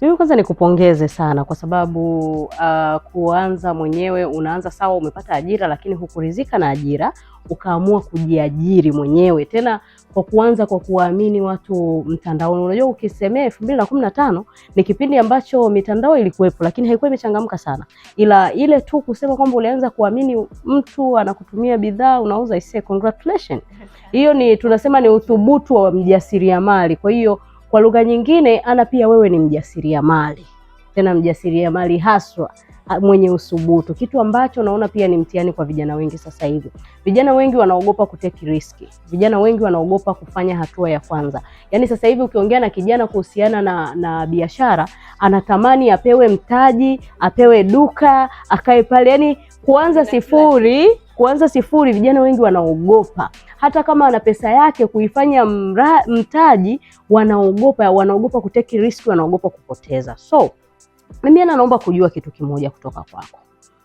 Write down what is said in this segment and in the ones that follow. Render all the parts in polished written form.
Mimi kwanza nikupongeze sana kwa sababu kuanza mwenyewe, unaanza sawa, umepata ajira lakini hukuridhika na ajira, ukaamua kujiajiri mwenyewe. Tena kwa kuanza kwa kuamini watu mtandaoni. Unajua ukisemea 2015 ni kipindi ambacho mitandao ilikuwepo lakini haikuwa imechangamka sana. Ila ile tu kusema kwamba ulianza kuamini mtu anakutumia bidhaa unauza, congratulations. Hiyo ni tunasema ni uthubutu wa mjasiriamali. Kwa hiyo kwa lugha nyingine, Ana, pia wewe ni mjasiriamali. Tena mjasiriamali haswa mwenye usubutu. Kitu ambacho naona pia ni mtihani kwa vijana wengi sasa hivi. Vijana wengi wanaogopa kuteki riski. Vijana wengi wanaogopa kufanya hatua ya kwanza. Yaani sasa hivi ukiongea na kijana kuhusiana na biashara, anatamani apewe mtaji, apewe duka, akae pale. Yaani kuanza sifuri vijana wengi wanaogopa. Hata kama ana pesa yake kuifanya mtaji, wanaogopa kuteki risk, wanaogopa kupoteza. So mimi naomba kujua kitu kimoja kutoka kwako.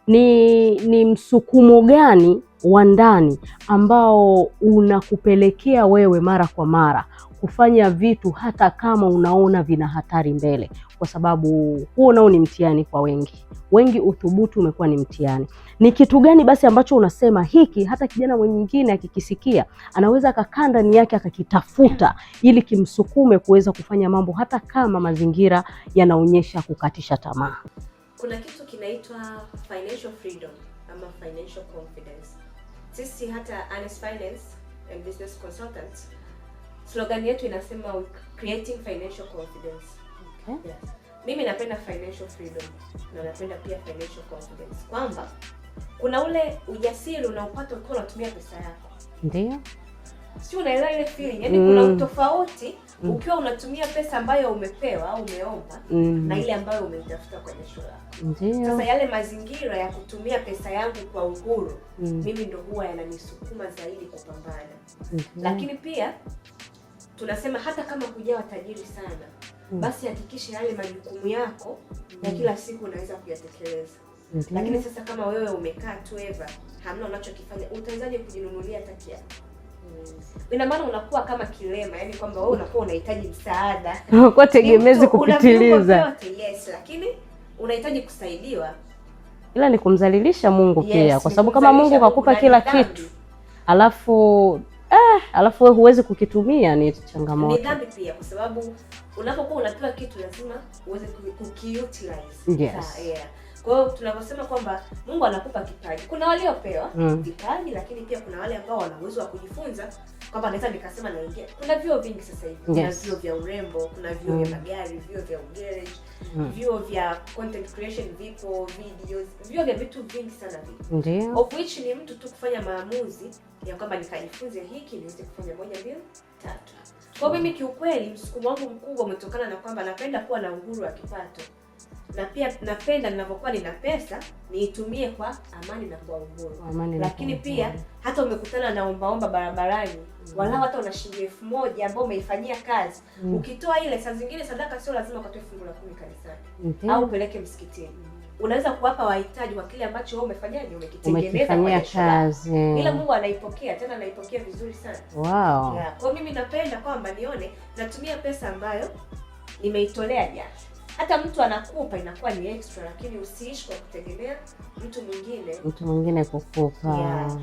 Ni msukumo gani wa ndani ambao unakupelekea wewe mara kwa mara kufanya vitu hata kama unaona vina hatari mbele? Kwa sababu huo nao ni mtihani kwa wengi. Wengi uthubutu umekuwa ni mtihani. Ni kitu gani basi ambacho unasema hiki hata kijana mwingine akikisikia anaweza akakaa ndani yake akakitafuta ili kimsukume kuweza kufanya mambo hata kama mazingira yanaonyesha kukatisha tamaa? Kuna kitu kinaitwa financial freedom ama financial confidence. Sisi hata Honest Finance and Business Consultants, slogan yetu inasema creating financial confidence. Okay. Yes. Mimi napenda financial freedom na napenda pia financial confidence. Kwamba kuna ule ujasiri unaopata ukiwa unatumia pesa yako. Ndio. Si unaelewa ile feeling? Yaani kuna utofauti ukiwa unatumia pesa ambayo umepewa au umeomba na ile ambayo umeitafuta kwa jasho lako. Ndio. Sasa yale mazingira ya kutumia pesa yangu kwa uhuru, mimi ndo huwa yananisukuma zaidi kupambana. Lakini pia tunasema hata kama hujawa tajiri sana, basi hakikisha yale majukumu yako ya kila siku unaweza kuyatekeleza. Lakini sasa kama wewe umekaa tu eva, hamna unachokifanya, utawezaje kujinunulia hata yako? Ina maana unakuwa kama kilema, yani kwamba wewe unakuwa unahitaji msaada. Kwa tegemezi kupitiliza. Yes, lakini unahitaji kusaidiwa. Ila ni kumdhalilisha Mungu pia, kwa sababu kama Mungu kakupa kila kitu, alafu wewe huwezi kukitumia, ni changamoto. Ni dhambi pia, kwa sababu unapokuwa unapewa kitu lazima uweze kukiutilize. Yes. Yeah. Kwa hiyo tunaposema kwamba Mungu anakupa kipaji, kuna waliopewa vipaji, lakini pia kuna wale ambao wana uwezo wa kujifunza. Kwamba naweza nikasema naingia, kuna vyuo vingi sasa hivi. Kuna vyuo vya urembo, kuna vyuo vya magari, vyuo vya garage, vyuo vya content creation, vipo videos, vyuo vya vitu vingi sana vipo. Ndio. Of which ni mtu tu kufanya maamuzi ya kwamba nikajifunze hiki niweze kufanya 1 2 3. Kwa mimi kiukweli msukumo wangu mkubwa umetokana na kwamba napenda kuwa na uhuru wa kipato. Na pia napenda ninapokuwa nina pesa niitumie kwa amani na kwa uhuru. Lakini pia hata umekutana na ombaomba barabarani, walau hata una shilingi 1000 ambayo umeifanyia kazi, ukitoa ile, saa zingine sadaka sio lazima ukatoe fungu la 10 kanisani au upeleke msikitini. Unaweza kuwapa wahitaji wa kile ambacho wewe umefanyaje, umekitengeneza kwa kazi. Ila Mungu anaipokea, tena anaipokea vizuri sana. Wow. Yeah. Kwa mimi napenda kwamba nione natumia pesa ambayo nimeitolea jasho. Hata mtu anakupa inakuwa ni extra, lakini usiishi kwa kutegemea mtu mwingine kukupa. Yeah.